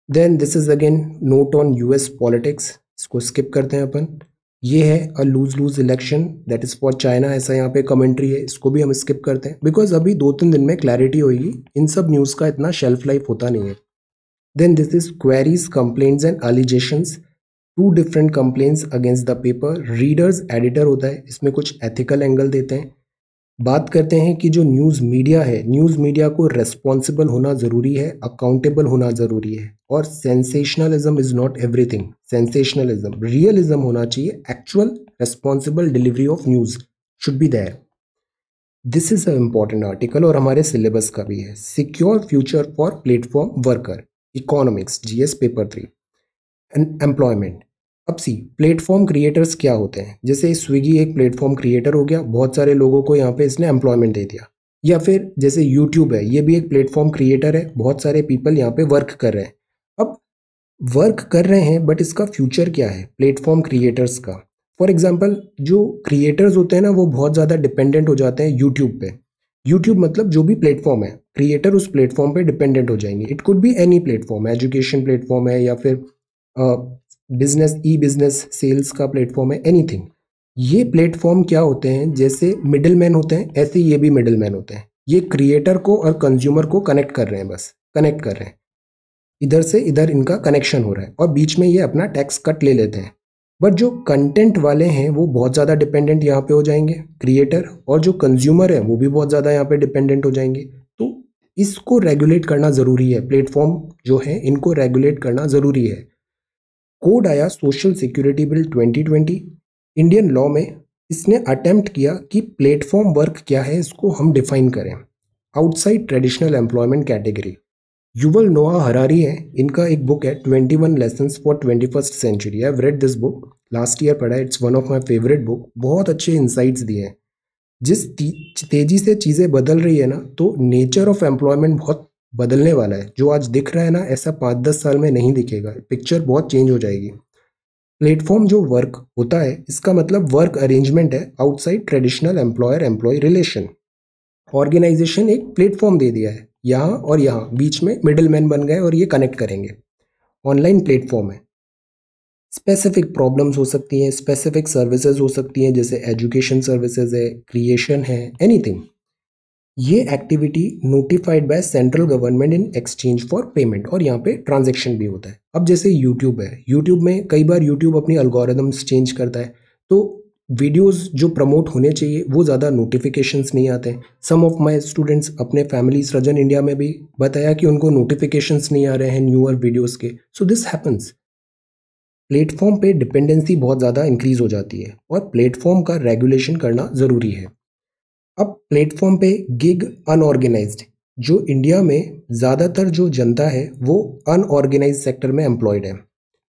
Then this is again note on US politics, इसको स्किप करते हैं अपन। ये है a lose lose election that is for China, ऐसा यहाँ पे कमेंट्री है, इसको भी हम स्किप करते हैं बिकॉज अभी 2-3 दिन में क्लैरिटी होगी, इन सब न्यूज़ का इतना शेल्फ लाइफ होता नहीं है। Then this is queries, complaints and allegations, two different complaints against the paper. Readers editor होता है, इसमें कुछ एथिकल एंगल देते हैं। बात करते हैं कि जो न्यूज़ मीडिया है, न्यूज़ मीडिया को रेस्पॉन्सिबल होना ज़रूरी है, अकाउंटेबल होना ज़रूरी है, और sensationalism is not everything. Sensationalism, realism होना चाहिए, actual responsible delivery of news should be there. This is a important article और हमारे सिलेबस का भी है। Secure future for platform worker, economics, GS paper 3। And employment, अब सी प्लेटफॉर्म क्रिएटर्स क्या होते हैं। जैसे स्विगी एक प्लेटफॉर्म क्रिएटर हो गया, बहुत सारे लोगों को यहाँ पे इसने एम्प्लॉयमेंट दे दिया। या फिर जैसे यूट्यूब है, ये भी एक प्लेटफॉर्म क्रिएटर है, बहुत सारे पीपल यहाँ पे वर्क कर रहे हैं। अब वर्क कर रहे हैं बट इसका फ्यूचर क्या है प्लेटफॉर्म क्रिएटर्स का। फॉर एग्जाम्पल जो क्रिएटर्स होते हैं ना, वो बहुत ज़्यादा डिपेंडेंट हो जाते हैं यूट्यूब पे। यूट्यूब मतलब जो भी प्लेटफॉर्म है, क्रिएटर उस प्लेटफॉर्म पे डिपेंडेंट हो जाएंगे। It could be any platform, education platform है या फिर बिजनेस, ई बिजनेस सेल्स का प्लेटफॉर्म है, एनीथिंग। ये प्लेटफॉर्म क्या होते हैं, जैसे मिडिल मैन होते हैं, ऐसे ये भी मिडिल मैन होते हैं। ये क्रिएटर को और कंज्यूमर को कनेक्ट कर रहे हैं, बस कनेक्ट कर रहे हैं, इधर से इधर इनका कनेक्शन हो रहा है, और बीच में ये अपना टैक्स कट ले लेते हैं। बट जो कंटेंट वाले हैं वो बहुत ज़्यादा डिपेंडेंट यहाँ पे हो जाएंगे, क्रिएटर, और जो कंज्यूमर है वो भी बहुत ज़्यादा यहाँ पे डिपेंडेंट हो जाएंगे। तो इसको रेगुलेट करना ज़रूरी है, प्लेटफॉर्म जो है इनको रेगुलेट करना ज़रूरी है। कोड आया social security bill 2020, Indian law में इसने अटेम्प्ट किया कि प्लेटफॉर्म वर्क क्या है इसको हम डिफाइन करें outside traditional employment category. Yuval Noah Harari है, इनका एक बुक है 21 lessons for 21st century. I have read this book, last year पढ़ा है, it's one of my favourite book. बहुत अच्छे इंसाइट्स दिए हैं। जिस तेजी से चीज़ें बदल रही है ना, तो नेचर ऑफ एम्प्लॉयमेंट बहुत बदलने वाला है। जो आज दिख रहा है ना, ऐसा 5-10 साल में नहीं दिखेगा, पिक्चर बहुत चेंज हो जाएगी। प्लेटफॉर्म जो वर्क होता है, इसका मतलब वर्क अरेंजमेंट है outside traditional employer employ relation. Organisation एक प्लेटफॉर्म दे दिया है, यहाँ और यहाँ बीच में मिडिल मैन बन गए और ये कनेक्ट करेंगे। ऑनलाइन प्लेटफॉर्म है, स्पेसिफिक प्रॉब्लम्स हो सकती हैं, स्पेसिफिक सर्विसेज हो सकती हैं, जैसे एजुकेशन सर्विसेज है, क्रिएशन है, एनीथिंग। ये activity notified by central government in exchange for payment, और यहाँ पे ट्रांजैक्शन भी होता है। अब जैसे यूट्यूब है, यूट्यूब में कई बार यूट्यूब अपनी अल्गोरिदम्स चेंज करता है, तो वीडियोस जो प्रमोट होने चाहिए वो ज़्यादा नोटिफिकेशंस नहीं आते हैं। सम ऑफ माय स्टूडेंट्स अपने फैमिली सृजन इंडिया में भी बताया कि उनको नोटिफिकेशंस नहीं आ रहे हैं न्यूअर वीडियोस के। सो दिस हैपन्स, प्लेटफॉर्म पे डिपेंडेंसी बहुत ज़्यादा इंक्रीज हो जाती है और प्लेटफॉर्म का रेगुलेशन करना ज़रूरी है। अब प्लेटफॉर्म पे गिग अनऑर्गेनाइज्ड, जो इंडिया में ज़्यादातर जो जनता है वो अनऑर्गेनाइज सेक्टर में एम्प्लॉयड है,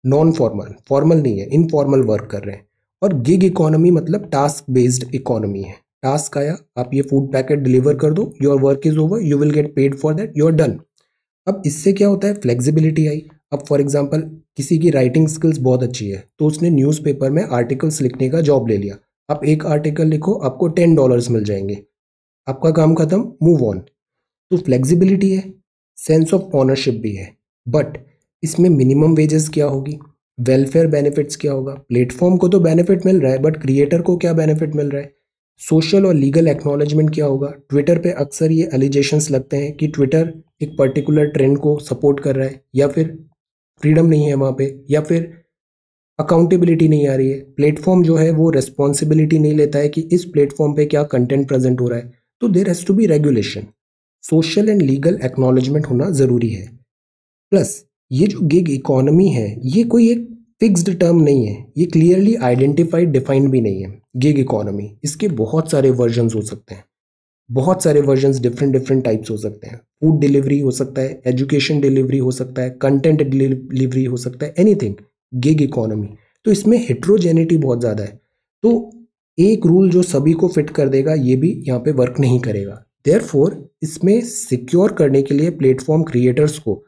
नॉन फॉर्मल, फॉर्मल नहीं है, इनफॉर्मल वर्क कर रहे हैं। और गिग इकोनॉमी मतलब टास्क बेस्ड इकोनॉमी है। टास्क आया, आप ये फूड पैकेट डिलीवर कर दो, your work is over, you will get paid for that, you are done. अब इससे क्या होता है, फ्लेक्सिबिलिटी आई। अब फॉर एग्जांपल किसी की राइटिंग स्किल्स बहुत अच्छी है तो उसने न्यूज़पेपर में आर्टिकल्स लिखने का जॉब ले लिया। आप एक आर्टिकल लिखो, आपको $10 मिल जाएंगे, आपका काम खत्म, मूव ऑन। तो फ्लेक्सिबिलिटी है, सेंस ऑफ ऑनरशिप भी है। बट इसमें मिनिमम वेजेस क्या होगी, वेलफेयर बेनिफिट्स क्या होगा। प्लेटफॉर्म को तो बेनिफिट मिल रहा है बट क्रिएटर को क्या बेनिफिट मिल रहा है। सोशल और लीगल एक्नॉलेजमेंट क्या होगा। ट्विटर पे अक्सर ये एलिगेशंस लगते हैं कि ट्विटर एक पर्टिकुलर ट्रेंड को सपोर्ट कर रहा है, या फिर फ्रीडम नहीं है वहाँ पे, या फिर अकाउंटेबिलिटी नहीं आ रही है। प्लेटफॉर्म जो है वो रिस्पॉन्सिबिलिटी नहीं लेता है कि इस प्लेटफॉर्म पे क्या कंटेंट प्रेजेंट हो रहा है। तो there has to be regulation, social and legal acknowledgement होना ज़रूरी है। प्लस ये जो गिग इकोनॉमी है ये कोई एक फिक्स्ड टर्म नहीं है, ये क्लियरली आइडेंटिफाइड डिफाइंड भी नहीं है। गिग इकोनॉमी, इसके बहुत सारे वर्जन्स हो सकते हैं, बहुत सारे वर्जन्स डिफरेंट डिफरेंट टाइप्स हो सकते हैं। फूड डिलीवरी हो सकता है, एजुकेशन डिलीवरी हो सकता है, कंटेंट डिलीवरी हो सकता है, एनीथिंग गिग इकोनॉमी। तो इसमें हेट्रोजेनिटी बहुत ज़्यादा है, तो एक रूल जो सभी को फिट कर देगा ये भी यहाँ पे वर्क नहीं करेगा। देयरफॉर इसमें सिक्योर करने के लिए प्लेटफॉर्म क्रिएटर्स को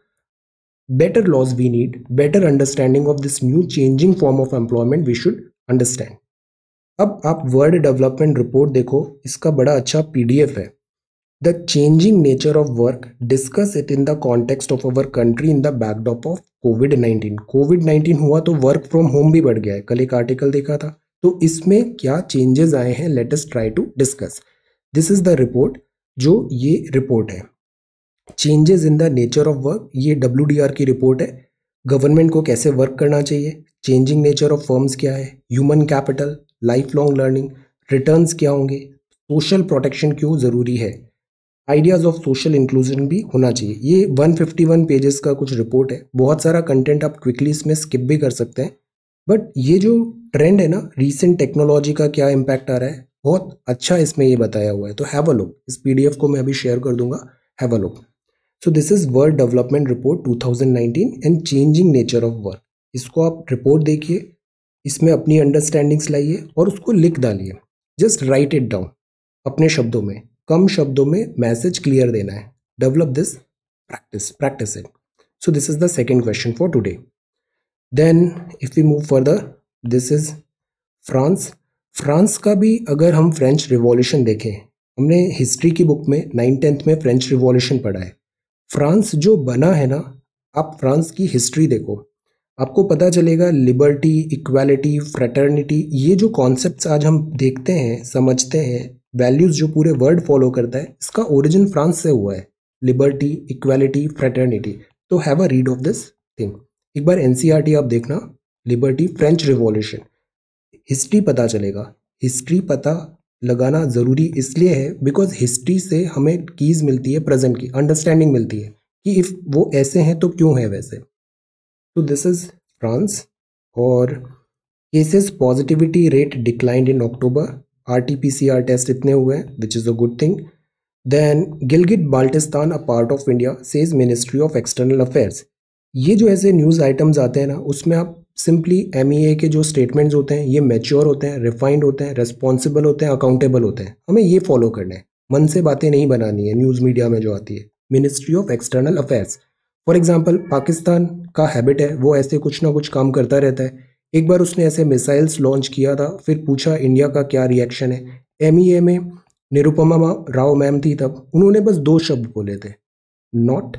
better laws we need, better understanding of this new changing form of employment we should understand। अब आप वर्ड डेवलपमेंट रिपोर्ट देखो, इसका बड़ा अच्छा पीडीएफ है। The changing nature of work, discuss it in the context of our country in the backdrop of कोविड-19। कोविड-19 हुआ तो वर्क फ्रॉम होम भी बढ़ गया है, कल एक आर्टिकल देखा था। तो इसमें क्या चेंजेस आए हैं, let us try to discuss. This is the report, जो ये रिपोर्ट है changes in the nature of work, ये WDR की रिपोर्ट है। गवर्नमेंट को कैसे वर्क करना चाहिए, चेंजिंग नेचर ऑफ फर्म्स क्या है, human capital, life long learning, returns क्या होंगे, सोशल प्रोटेक्शन क्यों ज़रूरी है, आइडियाज़ ऑफ सोशल इंक्लूजन भी होना चाहिए। ये 151 पेजेस का कुछ रिपोर्ट है, बहुत सारा कंटेंट आप क्विकली इसमें स्किप भी कर सकते हैं। बट ये जो ट्रेंड है ना, रीसेंट टेक्नोलॉजी का क्या इम्पैक्ट आ रहा है, बहुत अच्छा इसमें ये बताया हुआ है। तो हैव अ लुक, इस PDF को मैं अभी शेयर कर दूंगा, have a look. So this is world development report 2019 and changing nature of work. इसको आप रिपोर्ट देखिए, इसमें अपनी अंडरस्टैंडिंग्स लाइए और उसको लिख डालिए। जस्ट राइट इट डाउन अपने शब्दों में, कम शब्दों में मैसेज क्लियर देना है। Develop this, practice it. So this is the second question for today. Then if we move further, this is France. France का भी अगर हम फ्रेंच रिवॉल्यूशन देखें, हमने हिस्ट्री की बुक में 9th-10th में फ्रेंच रिवॉल्यूशन पढ़ा है। फ्रांस जो बना है ना, आप फ्रांस की हिस्ट्री देखो, आपको पता चलेगा लिबर्टी, इक्वालिटी, फ्रेटर्निटी, ये जो कॉन्सेप्ट्स आज हम देखते हैं, समझते हैं, वैल्यूज़ जो पूरे वर्ल्ड फॉलो करता है, इसका ओरिजिन फ्रांस से हुआ है। Liberty, equality, fraternity. तो have a read of this thing. एक बार NCERT आप देखना, लिबर्टी, फ्रेंच रिवॉल्यूशन, हिस्ट्री पता चलेगा। हिस्ट्री पता लगाना ज़रूरी इसलिए है बिकॉज हिस्ट्री से हमें कीज़ मिलती है, प्रेजेंट की अंडरस्टैंडिंग मिलती है कि इफ़ वो ऐसे हैं तो क्यों है वैसे। तो दिस इज़ फ्रांस। और cases positivity rate declined in October, RT-PCR test इतने हुए हैं, which is a good thing. Then Gilgit Baltistan a part of India, says Ministry of External Affairs. ये जो ऐसे न्यूज़ आइटम्स आते हैं ना, उसमें आप सिंपली MEA के जो स्टेटमेंट्स होते हैं ये मैच्योर होते हैं, रिफाइंड होते हैं, रिस्पॉन्सिबल होते हैं, अकाउंटेबल होते हैं। हमें ये फॉलो करना है, मन से बातें नहीं बनानी है न्यूज़ मीडिया में जो आती है। Ministry of External affairs, for example Pakistan का हैबिट है, वो ऐसे कुछ ना कुछ काम करता रहता है। एक बार उसने ऐसे मिसाइल्स लॉन्च किया था, फिर पूछा इंडिया का क्या रिएक्शन है। MEA में निरुपमा राव मैम थी तब, उन्होंने बस 2 शब्द बोले थे, not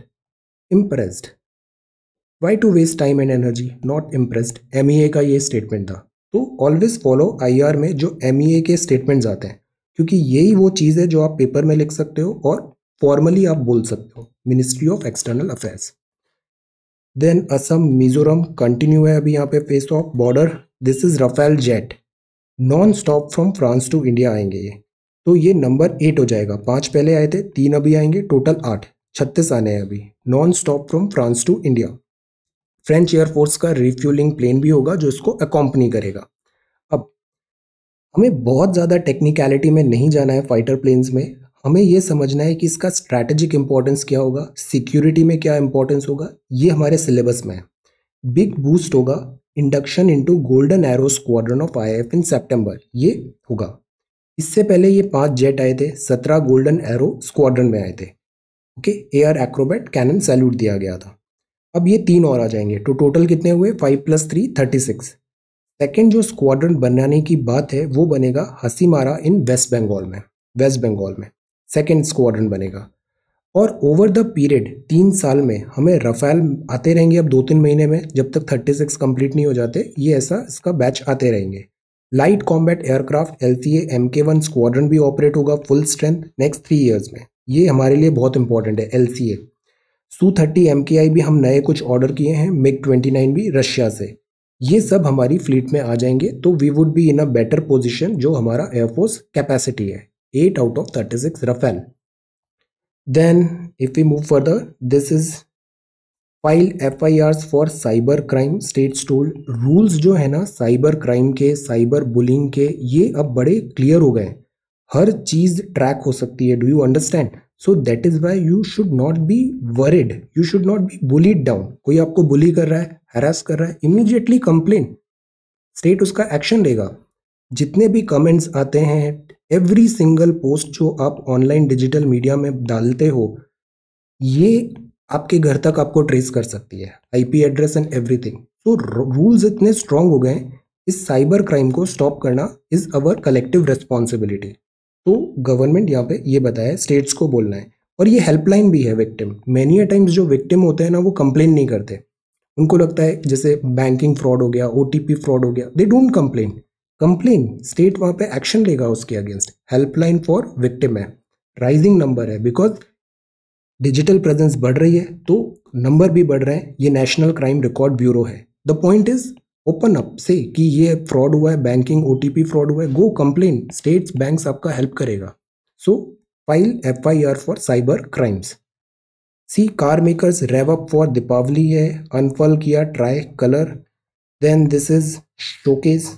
impressed. Why to waste time and energy, not impressed. MEA का ये स्टेटमेंट था। तो ऑलवेज फॉलो IR में जो MEA के स्टेटमेंट्स आते हैं, क्योंकि यही वो चीज़ है जो आप पेपर में लिख सकते हो और फॉर्मली आप बोल सकते हो। Ministry of External Affairs. Then Assam Mizoram continue है अभी यहाँ पे face off border. This is Rafale jet, non stop from France to India आएंगे ये। तो ये नंबर 8 हो जाएगा, 5 पहले आए थे, 3 अभी आएंगे, टोटल 8, 36 आने हैं अभी। Non stop from France to India. French air force का रिफ्यूलिंग प्लेन भी होगा जो इसको अकॉम्पनी करेगा। अब हमें बहुत ज़्यादा टेक्निकलिटी में नहीं जाना है फाइटर प्लेन्स में, हमें ये समझना है कि इसका स्ट्रैटेजिक इंपॉर्टेंस क्या होगा, सिक्योरिटी में क्या इंपॉर्टेंस होगा, ये हमारे सिलेबस में है। बिग बूस्ट होगा induction into golden arrow squadron of IAF इन सितंबर, ये होगा। इससे पहले ये 5 जेट आए थे, 17 गोल्डन एरो स्क्वाड्रन में आए थे। Okay, AR acrobat cannon salute दिया गया था। अब ये 3 और आ जाएंगे, तो टोटल कितने हुए? 5 + 3 36। सेकेंड जो स्क्वाड्रन बनाने की बात है वो बनेगा हसीमारा इन वेस्ट बंगाल में, वेस्ट बंगाल में सेकेंड स्क्वाड्रन बनेगा। और ओवर द पीरियड 3 साल में हमें रफाल आते रहेंगे, अब 2-3 महीने में जब तक 36 कंप्लीट नहीं हो जाते, ये ऐसा इसका बैच आते रहेंगे। Light combat aircraft LCA MK1 squadron भी ऑपरेट होगा फुल स्ट्रेंथ नेक्स्ट 3 ईयर्स में। ये हमारे लिए बहुत इंपॉर्टेंट है। LCA Su-30 MKI भी हम नए कुछ ऑर्डर किए हैं, MiG-29 भी रशिया से। ये सब हमारी फ्लीट में आ जाएंगे, तो we would be in a better position जो हमारा एयरफोर्स कैपेसिटी है, 8 out of 36 Rafale. Then if we move further, this is file FIRs for cyber crime states told. Rules जो है ना साइबर क्राइम के, साइबर बुलिंग के, ये अब बड़े क्लियर हो गए। हर चीज ट्रैक हो सकती है, do you understand? So that is why you should not be worried, you should not be bullied down. कोई आपको बुली कर रहा है, हैरास कर रहा है, इमीडिएटली कंप्लेन, स्टेट उसका एक्शन लेगा। जितने भी कमेंट्स आते हैं, एवरी सिंगल पोस्ट जो आप ऑनलाइन डिजिटल मीडिया में डालते हो, ये आपके घर तक आपको ट्रेस कर सकती है, IP एड्रेस एंड एवरीथिंग। तो रूल्स इतने स्ट्रांग हो गए, इस साइबर क्राइम को स्टॉप करना इज अवर कलेक्टिव रिस्पॉन्सिबिलिटी। तो गवर्नमेंट यहाँ पे ये बताया स्टेट्स को बोलना है। और ये हेल्पलाइन भी है विक्टिम। मैनी अ टाइम्स जो विक्टिम होते हैं ना, वो कंप्लेन नहीं करते। उनको लगता है जैसे बैंकिंग फ्रॉड हो गया, OTP फ्रॉड हो गया, they don't complain. Complain, state वहाँ पे एक्शन लेगा उसके अगेंस्ट। हेल्पलाइन फॉर विक्टिम है, राइजिंग नंबर है, बिकॉज डिजिटल प्रेजेंस बढ़ रही है तो नंबर भी बढ़ रहे हैं। ये नेशनल क्राइम रिकॉर्ड ब्यूरो है। The point is open up से कि ये फ्रॉड हुआ है, बैंकिंग OTP फ्रॉड हुआ है, गो कंप्लेन, स्टेट्स बैंक्स आपका हेल्प करेगा। So file FIR for cyber crimes. See car makers rev up for Deepavali है, अनफल किया try colour. Then this is showcase.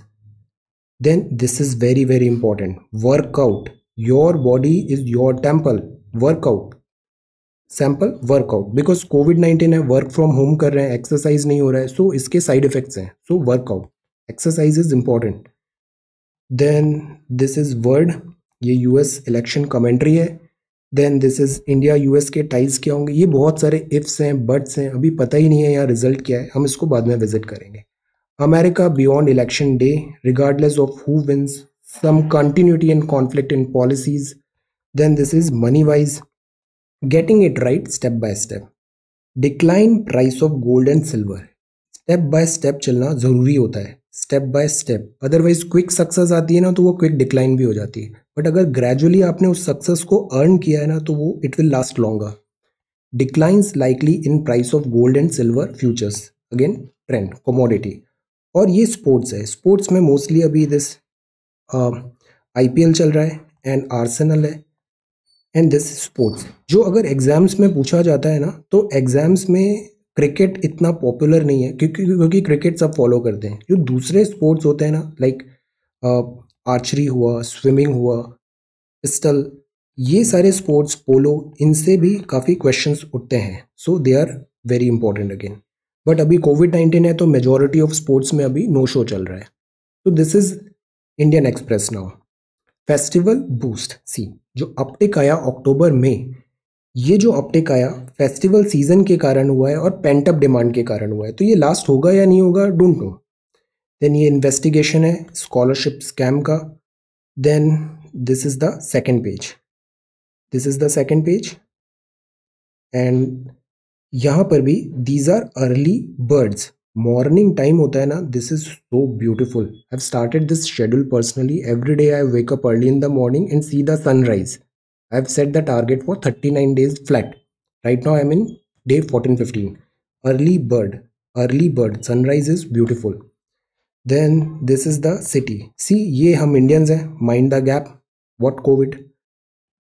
Then this is very very important, workout. Your body is your temple. Workout, sample workout, because COVID-19 है, work from home कर रहे हैं, exercise नहीं हो रहा है, सो इसके साइड इफेक्ट्स हैं। So workout, exercise is important. Then this is word, ये US इलेक्शन कमेंट्री है। Then this is India US के टाइज क्या होंगे, ये बहुत सारे इफ्स हैं, बट्स हैं, अभी पता ही नहीं है यहाँ रिजल्ट क्या है, हम इसको बाद में विजिट करेंगे। America beyond election day, regardless of who wins, some continuity and conflict in policies. Then this is money wise, getting it right step by step. Decline price of gold and silver. Step by step चलना जरूरी होता है, step by step. Otherwise quick success आती है ना, तो वो quick decline भी हो जाती है। बट अगर ग्रेजुअली आपने उस सक्सेस को अर्न किया है ना, तो वो it will last longer. Declines likely in price of gold and silver futures, again trend commodity. और ये स्पोर्ट्स है, स्पोर्ट्स में मोस्टली अभी दिस IPL चल रहा है एंड आर्सेनल है एंड दिस स्पोर्ट्स। जो अगर एग्जाम्स में पूछा जाता है ना, तो एग्जाम्स में क्रिकेट इतना पॉपुलर नहीं है, क्योंकि क्रिकेट सब फॉलो करते हैं। जो दूसरे स्पोर्ट्स होते हैं ना, लाइक आर्चरी हुआ, स्विमिंग हुआ, पिस्टल, ये सारे स्पोर्ट्स, पोलो, इनसे भी काफ़ी क्वेश्चंस उठते हैं। So they are very important again. But अभी COVID-19 है, तो मेजोरिटी ऑफ स्पोर्ट्स में अभी नो शो चल रहा है। तो this is Indian Express now. Festival boost, see जो अपटिक आया अक्टूबर में, ये जो अपटिक आया फेस्टिवल सीजन के कारण हुआ है और पेंट अप डिमांड के कारण हुआ है। तो ये लास्ट होगा या नहीं होगा, डोंट नो। देन ये इन्वेस्टिगेशन है स्कॉलरशिप स्कैम का। Then this is the second page, this is the second page and यहाँ पर भी these are early birds. Morning time होता है ना, this is so beautiful. I have started this schedule personally, every day I wake up early in the morning and see the sunrise. I have set the target for 39 days flat. Right now I am in day 14-15. Early bird, sunrise is beautiful. Then this is the city. See, ये हम Indians हैं, mind the gap. What COVID?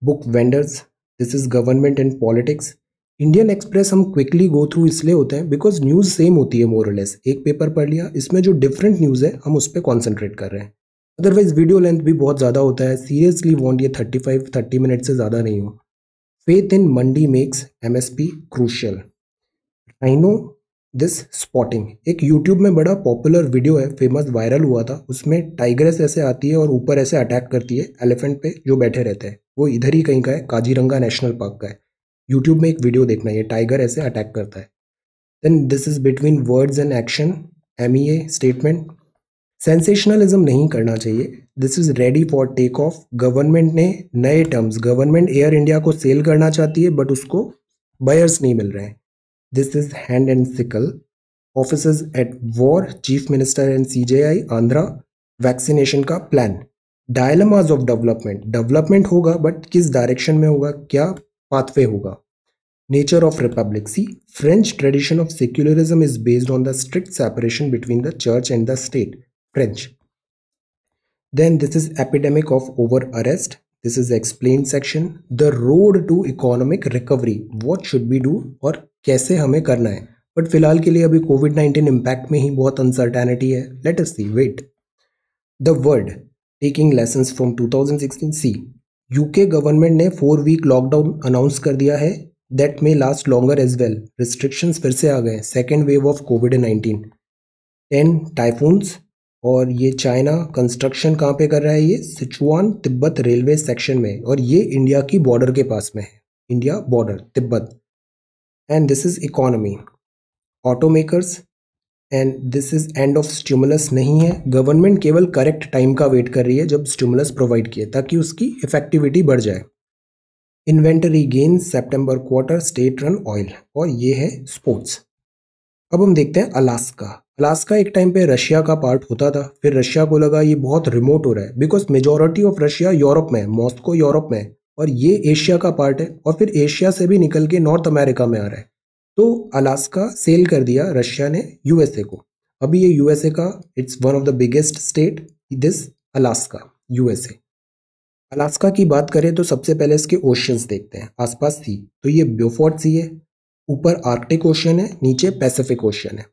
Book vendors. This is government and politics. Indian express हम quickly go through इसलिए होते हैं because news same होती है मोर और लेस। एक पेपर पढ़ लिया, इसमें जो डिफरेंट न्यूज़ है हम उस पर कॉन्सेंट्रेट कर रहे हैं। अदरवाइज वीडियो लेंथ भी बहुत ज़्यादा होता है। सीरियसली वॉन्ट ये 30 मिनट से ज़्यादा नहीं हो। Faith in Mandi makes MSP crucial. I know this spotting, एक यूट्यूब में बड़ा पॉपुलर वीडियो है, फेमस वायरल हुआ था। उसमें टाइग्रेस ऐसे आती है और ऊपर ऐसे अटैक करती है एलिफेंट पे जो बैठे रहते हैं। वो इधर ही कहीं का है, काजीरंगा नेशनल पार्क का है। यूट्यूब में एक वीडियो देखना, ये टाइगर ऐसे अटैक करता है। Then this is between words and action, MEA statement. Sensationalism नहीं करना चाहिए। This is ready for take off. Government ने नए टर्म्स, गवर्नमेंट एयर इंडिया को सेल करना चाहती है बट उसको बायर्स नहीं मिल रहे हैं। This is hand and sickle. Officers at war, chief minister and CJI Andhra. Vaccination का plan. Dilemmas of development, development होगा बट किस डायरेक्शन में होगा, क्या पाथवे होगा। Nature of republic, see French tradition of secularism is based on the strict separation between the church and the state, French. Then this is epidemic of over arrest. This is explained section. The road to economic recovery. What should we do और कैसे हमें करना है। But फिलहाल के लिए अभी COVID-19 impact में ही बहुत अनसर्टेनिटी है। Let us see. Wait. The word taking lessons from 2016. See, UK government ने 4-week लॉकडाउन अनाउंस कर दिया है। That may last longer as well. Restrictions फिर से आ गए। Second wave of COVID-19. 10 typhoons. और ये चाइना कंस्ट्रक्शन कहाँ पे कर रहा है, ये सिचुआन तिब्बत रेलवे सेक्शन में, और ये इंडिया की बॉर्डर के पास में है, India border Tibet. And this is economy, auto makers. And this is end of stimulus नहीं है, गवर्नमेंट केवल करेक्ट टाइम का वेट कर रही है जब स्टिमुलस प्रोवाइड किए ताकि उसकी इफेक्टिविटी बढ़ जाए। इन्वेंटरी गेन सितंबर क्वार्टर, स्टेट रन ऑयल, और ये है स्पोर्ट्स। अब हम देखते हैं अलास्का। अलास्का एक टाइम पे रशिया का पार्ट होता था, फिर रशिया को लगा ये बहुत रिमोट हो रहा है because majority of Russia Europe में है, मॉस्को यूरोप में है, और ये एशिया का पार्ट है, और फिर एशिया से भी निकल के नॉर्थ अमेरिका में आ रहा है। तो अलास्का सेल कर दिया रशिया ने USA को। अभी ये USA का it's one of the biggest state, this Alaska USA। Alaska की बात करें तो सबसे पहले इसके ओशियंस देखते हैं, आसपास सी, तो ये ब्यूफोर्ट सी है, ऊपर आर्कटिक ओशियन है, नीचे पैसिफिक ओशियन है।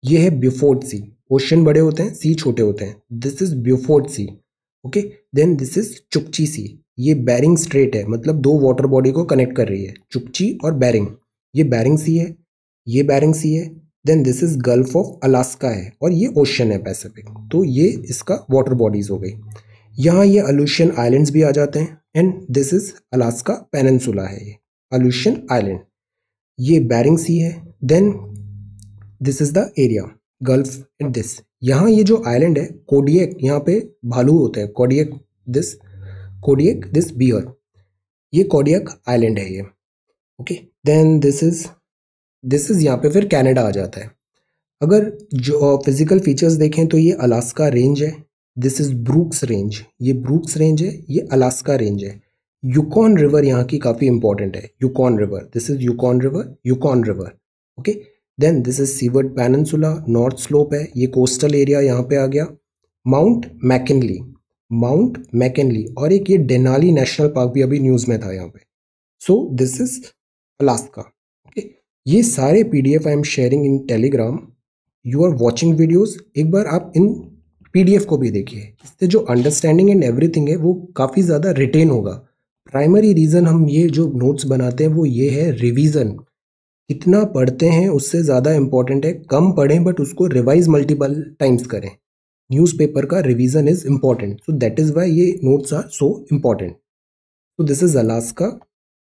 ये है ब्यूफोर्ट सी, ओशियन बड़े होते हैं, सी छोटे होते हैं, this is Beaufort sea. Okay, then this is Chukchi sea, ये बैरिंग स्ट्रेट है, मतलब दो वाटर बॉडी को कनेक्ट कर रही है, चुकची और बैरिंग। ये बैरिंग सी है, ये बैरिंग सी है। Then this is Gulf of Alaska है, और ये ओशियन है पैसिफिक, तो ये इसका वाटर बॉडीज हो गई। यहाँ ये अल्यूशियन आइलैंड्स भी आ जाते हैं, and this is Alaska peninsula है, ये अल्यूशियन आइलैंड। ये बैरिंग सी है। Then this is the area gulf and this, यहाँ ये जो आइलैंड है कोडियक, यहाँ पे भालू होते हैं, कोडियक दिस बियर, ये कोडियक आइलैंड है ये। ओके, देन दिस इज यहाँ पे फिर कनाडा आ जाता है। अगर जो फिजिकल फीचर्स देखें तो ये अलास्का रेंज है, दिस इज ब्रूक्स रेंज, ये ब्रूक्स रेंज है, ये अलास्का रेंज है। यूकॉन रिवर यहाँ की काफ़ी इंपॉर्टेंट है, Yukon river, this is Yukon river. Okay, then this is Seward peninsula, north slope है, ये कोस्टल एरिया यहाँ पे आ गया। माउंट मैकिनली, और एक ये डेनाली नेशनल पार्क भी अभी न्यूज़ में था यहाँ पे। So this is Alaska. Okay, ये सारे PDF I am sharing in Telegram, you are watching videos, एक बार आप इन PDF को भी देखिए, इससे जो अंडरस्टैंडिंग एंड एवरीथिंग है वो काफ़ी ज़्यादा रिटेन होगा। प्राइमरी रीज़न हम ये जो नोट्स बनाते हैं वो ये है रिवीजन, कितना पढ़ते हैं उससे ज़्यादा इंपॉर्टेंट है, कम पढ़ें बट उसको रिवाइज मल्टीपल टाइम्स करें। न्यूज़पेपर का revision is important, so that is why ये नोट्स आर सो इम्पॉर्टेंट। तो दिस इज अलास्का,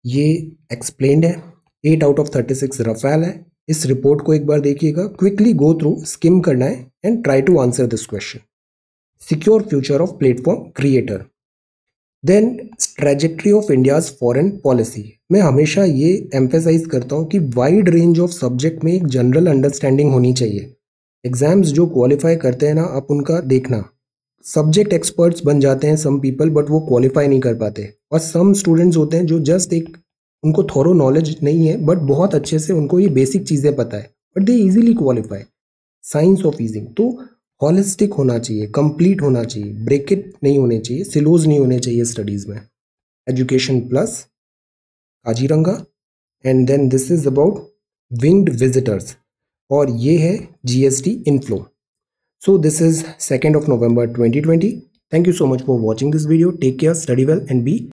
ये एक्सप्लेन्ड है, 8 आउट ऑफ 36 रफेल है। इस रिपोर्ट को एक बार देखिएगा, क्विकली गो थ्रू, स्किम करना है and try to answer this question. Secure future of platform creator, then trajectory of India's foreign policy. मैं हमेशा ये एम्फेसाइज करता हूँ कि वाइड रेंज ऑफ सब्जेक्ट में एक जनरल अंडरस्टैंडिंग होनी चाहिए। एग्जाम्स जो क्वालिफाई करते हैं ना, आप उनका देखना, सब्जेक्ट एक्सपर्ट्स बन जाते हैं सम पीपल, बट वो क्वालिफाई नहीं कर पाते। और सम स्टूडेंट्स होते हैं जो जस्ट एक, उनको थोरो नॉलेज नहीं है बट बहुत अच्छे से उनको ये बेसिक चीज़ें पता है, but they easily qualify. Science of easing, तो हॉलिस्टिक होना चाहिए, कंप्लीट होना चाहिए, ब्रेकेट नहीं होने चाहिए, सिलोज नहीं होने चाहिए स्टडीज़ में। Education plus, Kaziranga, and then this is about winged visitors, और ये है GST inflow. So this is 2nd of November 2020। Thank you so much for watching this video. Take care, study well and be